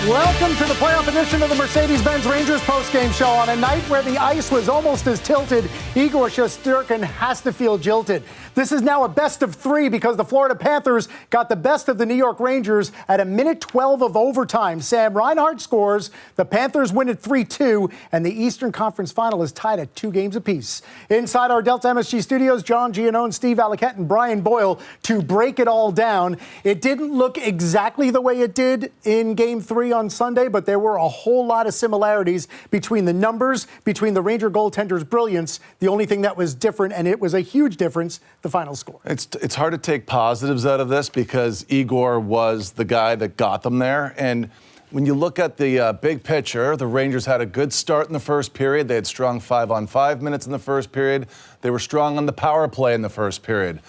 Welcome to the playoff edition of the Mercedes-Benz Rangers postgame show. On a night where the ice was almost as tilted, Igor Shesterkin has to feel jilted. This is now a best of three because the Florida Panthers got the best of the New York Rangers at a minute 12 of overtime. Sam Reinhart scores, the Panthers win at 3-2, and the Eastern Conference Final is tied at 2 games apiece. Inside our Delta MSG studios, John Giannone, Steve Alliquette, and Brian Boyle to break it all down. It didn't look exactly the way it did in Game 3 on Sunday, but there were a whole lot of similarities between the numbers, between the Ranger goaltender's brilliance. The only thing that was different, and it was a huge difference, the final score. It's hard to take positives out of this because Igor was the guy that got them there. And when you look at the big picture, the Rangers had a good start in the first period. They had strong 5-on-5 minutes in the first period. They were strong on the power play in the first period.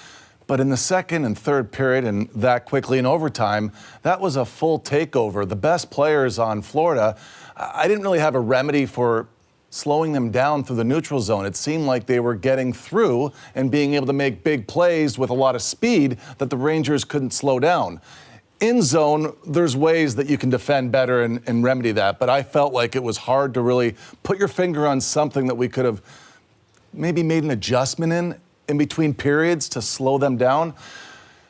But in the second and third period, and that quickly in overtime, that was a full takeover. The best players on Florida, I didn't really have a remedy for slowing them down through the neutral zone. It seemed like they were getting through and being able to make big plays with a lot of speed that the Rangers couldn't slow down. In zone, there's ways that you can defend better and remedy that, but I felt like it was hard to really put your finger on something that we could have maybe made an adjustment in between periods to slow them down.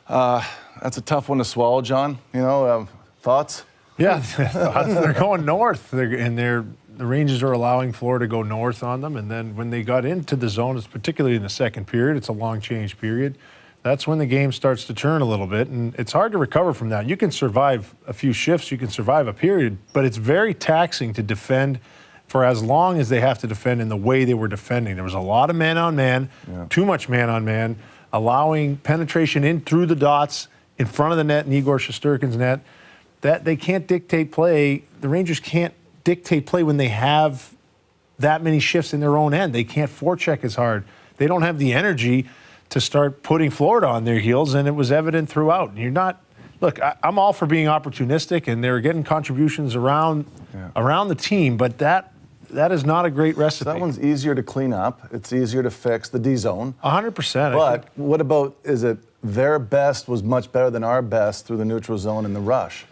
That's a tough one to swallow, John. You know, thoughts? Yeah, they're going north, the Rangers are allowing Florida to go north on them. And then when they got into the zone, it's particularly in the second period, it's a long change period. That's when the game starts to turn a little bit, and it's hard to recover from that. You can survive a few shifts, you can survive a period, but it's very taxing to defend for as long as they have to defend in the way they were defending. There was a lot of man-on-man, too much man-on-man, allowing penetration in through the dots in front of the net in Igor Shesterkin's net. That they can't dictate play. The Rangers can't dictate play when they have that many shifts in their own end. They can't forecheck as hard. They don't have the energy to start putting Florida on their heels, and it was evident throughout. And you're not – look, I'm all for being opportunistic, and they're getting contributions around the team, but that is not a great recipe. That one's easier to clean up. It's easier to fix, the D zone. 100%. But what about, is it their best was much better than our best through the neutral zone in the rush?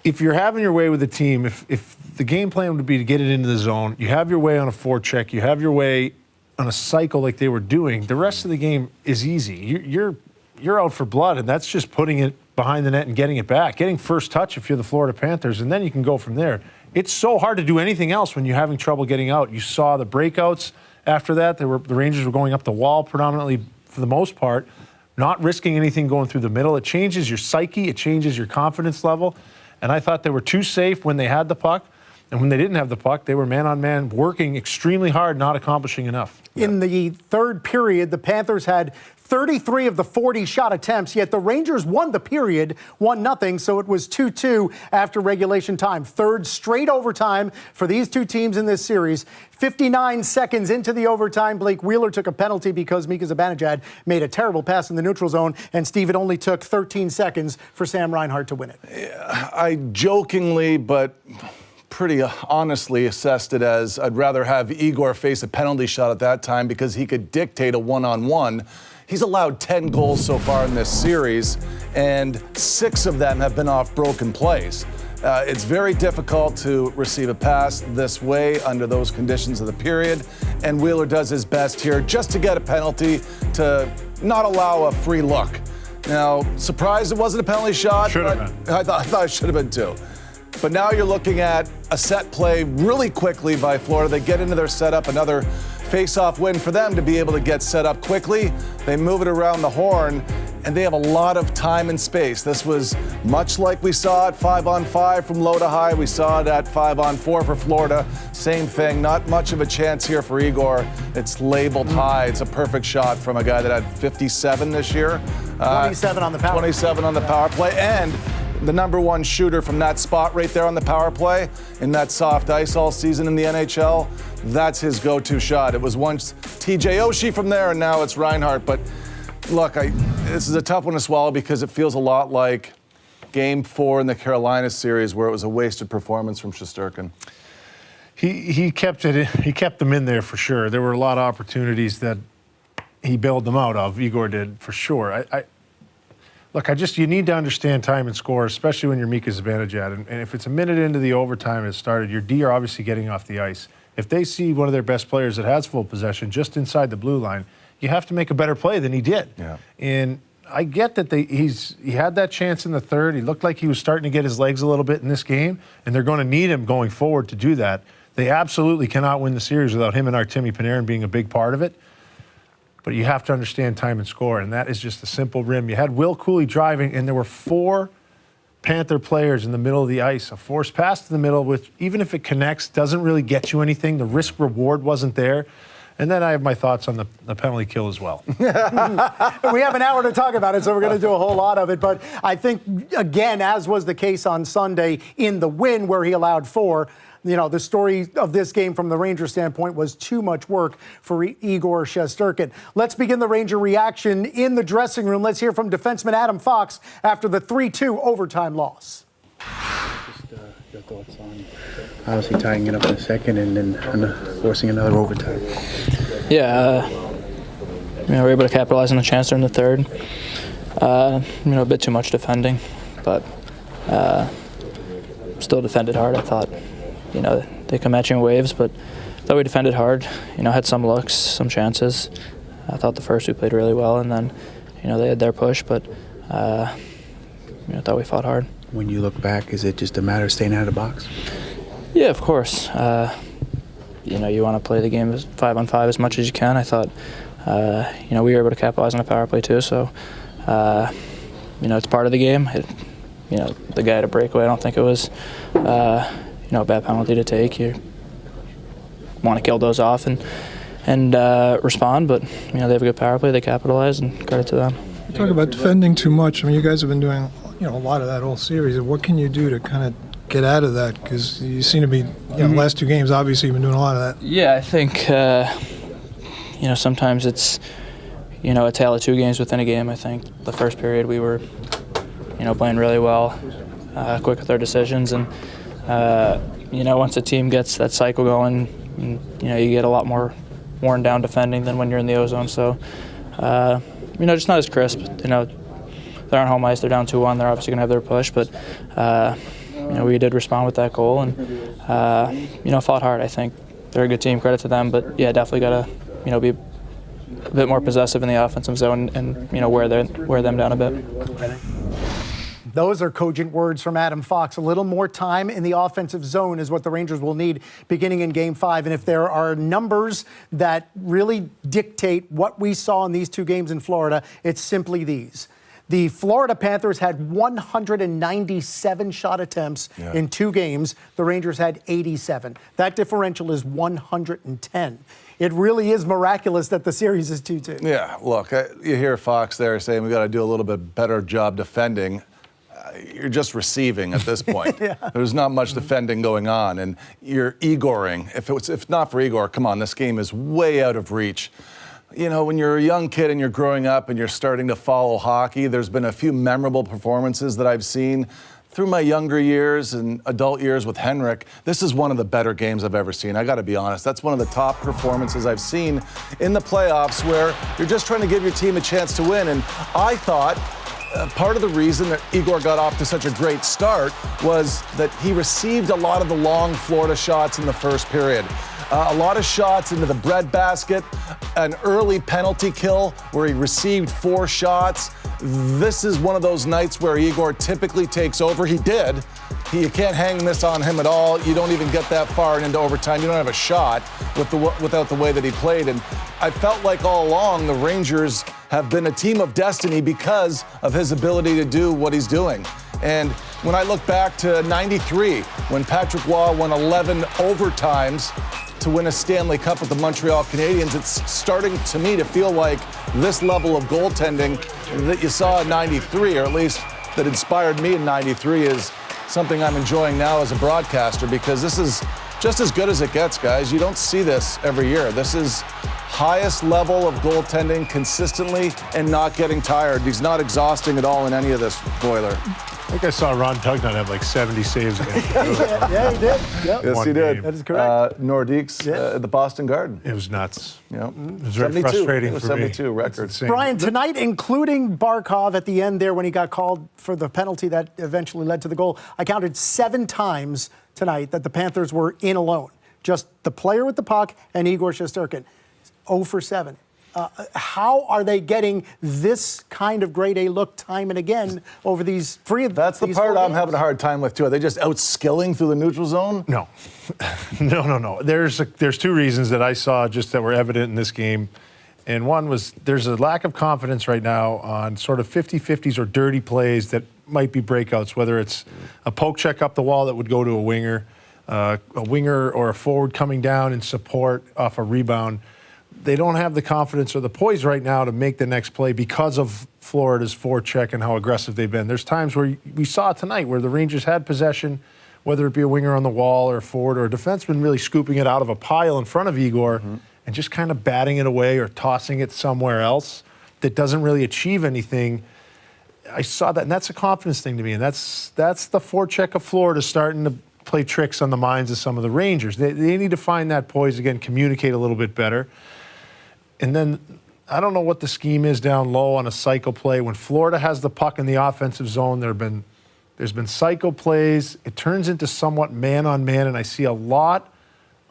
If you're having your way with the team, if the game plan would be to get it into the zone, you have your way on a forecheck, you have your way on a cycle like they were doing, the rest of the game is easy. You're out for blood, and that's just putting it behind the net and getting it back, getting first touch if you're the Florida Panthers, and then you can go from there. It's so hard to do anything else when you're having trouble getting out. You saw the breakouts after that. The Rangers were going up the wall predominantly for the most part, not risking anything going through the middle. It changes your psyche. It changes your confidence level. And I thought they were too safe when they had the puck. And when they didn't have the puck, they were man-on-man, working extremely hard, not accomplishing enough. In the third period, the Panthers had 33 of the 40 shot attempts, yet the Rangers won the period, 1-0, so it was 2-2 after regulation time. Third straight overtime for these two teams in this series. 59 seconds into the overtime, Blake Wheeler took a penalty because Mika Zibanejad made a terrible pass in the neutral zone, and Steve, it only took 13 seconds for Sam Reinhart to win it. I jokingly, but pretty honestly assessed it as I'd rather have Igor face a penalty shot at that time because he could dictate a one-on-one. He's allowed 10 goals so far in this series, and 6 of them have been off broken plays. It's very difficult to receive a pass this way under those conditions of the period, and Wheeler does his best here just to get a penalty to not allow a free look. Now, surprised it wasn't a penalty shot. Should have been. I thought it should have been too. But now you're looking at a set play really quickly by Florida. They get into their setup, another face-off win for them to be able to get set up quickly. They move it around the horn, and they have a lot of time and space. This was much like we saw at 5-on-5 from low to high. We saw it at 5-on-4 for Florida. Same thing, not much of a chance here for Igor. It's labeled high. It's a perfect shot from a guy that had 57 this year. 27 on the power play. 27 on the power play, and the #1 shooter from that spot right there on the power play in that soft ice all season in the NHL. That's his go-to shot. It was once TJ Oshie from there, and now it's Reinhart. But look, this is a tough one to swallow because it feels a lot like Game 4 in the Carolina series where it was a wasted performance from Shesterkin. He kept them in there for sure. There were a lot of opportunities that he bailed them out of. Igor did for sure. Look, you need to understand time and score, especially when you're Mika Zibanejad. And if it's a minute into the overtime has started, your D are obviously getting off the ice. If they see one of their best players that has full possession just inside the blue line, you have to make a better play than he did. Yeah. And I get that he had that chance in the third. He looked like he was starting to get his legs a little bit in this game, and they're going to need him going forward to do that. They absolutely cannot win the series without him and Artemi Panarin being a big part of it. But you have to understand time and score, and that is just a simple rim. You had Will Cooley driving, and there were 4 Panther players in the middle of the ice. A forced pass to the middle, which even if it connects, doesn't really get you anything. The risk-reward wasn't there. And then I have my thoughts on the penalty kill as well. We have an hour to talk about it, so we're going to do a whole lot of it. But I think, again, as was the case on Sunday in the win where he allowed 4, the story of this game from the Rangers standpoint was too much work for Igor Shesterkin. Let's begin the Ranger reaction in the dressing room. Let's hear from defenseman Adam Fox after the 3-2 overtime loss. Just your thoughts on obviously tying it up in the second and then forcing another overtime. Yeah, we were able to capitalize on the chance during the third. A bit too much defending, but still defended hard. I thought, they come at you in waves, but I thought we defended hard. Had some looks, some chances. I thought the first we played really well, and then, they had their push, but I thought we fought hard. When you look back, is it just a matter of staying out of the box? Yeah, of course. You want to play the game 5-on-5 as much as you can. I thought, we were able to capitalize on a power play too. So, it's part of the game. The guy had a breakaway. I don't think it was, a bad penalty to take. You want to kill those off and respond, but they have a good power play. They capitalize, and credit to them. You talk about defending too much. I mean, you guys have been doing a lot of that whole series. What can you do to kind of get out of that? Because you seem to be, the last 2 games, obviously, you've been doing a lot of that. Yeah, I think, sometimes it's, a tale of 2 games within a game. I think the first period we were, playing really well, quick with our decisions. And, once a team gets that cycle going, you get a lot more worn down defending than when you're in the O-zone. So, just not as crisp. They're on home ice, they're down 2-1, they're obviously going to have their push, but we did respond with that goal and fought hard. I think they're a good team, credit to them, but yeah, definitely got to be a bit more possessive in the offensive zone and wear them down a bit. Those are cogent words from Adam Fox. A little more time in the offensive zone is what the Rangers will need beginning in Game 5. And if there are numbers that really dictate what we saw in these 2 games in Florida, it's simply these. The Florida Panthers had 197 shot attempts in 2 games. The Rangers had 87. That differential is 110. It really is miraculous that the series is 2-2. Yeah, look, you hear Fox there saying we got to do a little bit better job defending. You're just receiving at this point. There's not much defending going on, and you're Igoring. If not for Igor, come on, this game is way out of reach. When you're a young kid and you're growing up and you're starting to follow hockey, there's been a few memorable performances that I've seen through my younger years and adult years with Henrik. This is one of the better games I've ever seen. I got to be honest. That's one of the top performances I've seen in the playoffs where you're just trying to give your team a chance to win. And I thought part of the reason that Igor got off to such a great start was that he received a lot of the long Florida shots in the first period. A lot of shots into the breadbasket, an early penalty kill where he received 4 shots. This is one of those nights where Igor typically takes over. He did. You can't hang this on him at all. You don't even get that far into overtime. You don't have a shot without the way that he played. And I felt like all along the Rangers have been a team of destiny because of his ability to do what he's doing. And when I look back to '93, when Patrick Waugh won 11 overtimes to win a Stanley Cup with the Montreal Canadiens, it's starting to me to feel like this level of goaltending that you saw in '93, or at least that inspired me in '93, is something I'm enjoying now as a broadcaster, because this is just as good as it gets, guys. You don't see this every year. This is highest level of goaltending consistently and not getting tired. He's not exhausting at all in any of this, Boiler. think I saw Ron Tugnutt have like 70 saves against the Yeah, he did. Yep. Yes, One he did. game. That is correct. Nordiques at the Boston Garden. It was nuts. Yep. It was very 72. frustrating It was for 72 me. record. It's insane. Brian, tonight, including Barkov at the end there when he got called for the penalty that eventually led to the goal, I counted 7 times tonight that the Panthers were in alone. Just the player with the puck and Igor Shesterkin. 0 for 7. How are they getting this kind of grade A look time and again over these three of That's the these part 4 I'm games? having a hard time with, too. Are they just out-skilling through the neutral zone? No. No. There's 2 reasons that I saw just that were evident in this game. And one was there's a lack of confidence right now on sort of 50-50s or dirty plays that might be breakouts, whether it's a poke check up the wall that would go to a winger or a forward coming down in support off a rebound. They don't have the confidence or the poise right now to make the next play because of Florida's forecheck and how aggressive they've been. There's times where we saw tonight where the Rangers had possession, whether it be a winger on the wall or a forward or a defenseman really scooping it out of a pile in front of Igor and just kind of batting it away or tossing it somewhere else that doesn't really achieve anything. I saw that, and that's a confidence thing to me, and that's the forecheck of Florida starting to play tricks on the minds of some of the Rangers. They need to find that poise again, communicate a little bit better. And then I don't know what the scheme is down low on a cycle play. When Florida has the puck in the offensive zone, there's been cycle plays. It turns into somewhat man-on-man, and I see a lot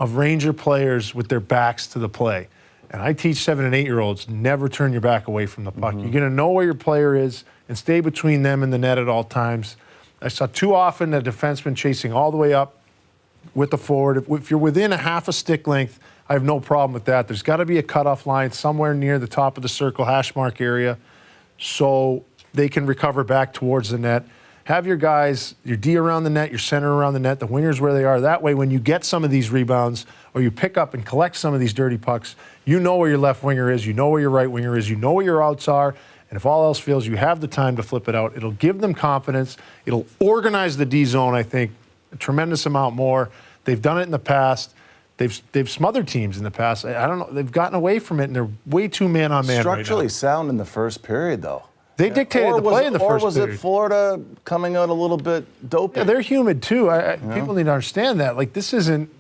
of Ranger players with their backs to the play. And I teach 7- and 8-year-olds, never turn your back away from the puck. You're going to know where your player is and stay between them and the net at all times. I saw too often a defenseman chasing all the way up with the forward. If you're within a half a stick length, I have no problem with that. There's got to be a cutoff line somewhere near the top of the circle, hash mark area, so they can recover back towards the net. Have your guys, your D around the net, your center around the net, the wingers where they are. That way, when you get some of these rebounds or you pick up and collect some of these dirty pucks, you know where your left winger is, you know where your right winger is, you know where your outs are, and if all else fails, you have the time to flip it out. It'll give them confidence. It'll organize the D zone, I think, a tremendous amount more. They've done it in the past. They've smothered teams in the past. I don't know. They've gotten away from it, and they're way too man-on-man right now. Structurally sound in the first period, though. They dictated the play in the first period. Or was it Florida coming out a little bit dopey? Yeah, they're humid, too. People need to understand that. Like, this isn't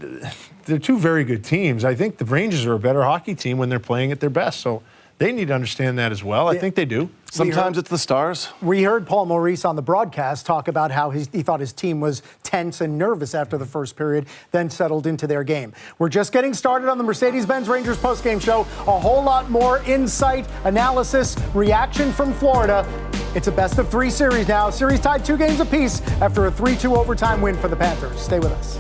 – they're 2 very good teams. I think the Rangers are a better hockey team when they're playing at their best, so they need to understand that as well. I think they do. Sometimes it's the Stars. We heard Paul Maurice on the broadcast talk about how he thought his team was tense and nervous after the first period, then settled into their game. We're just getting started on the Mercedes-Benz Rangers postgame show. A whole lot more insight, analysis, reaction from Florida. It's a best-of-3 series now. Series tied 2 games apiece after a 3-2 overtime win for the Panthers. Stay with us.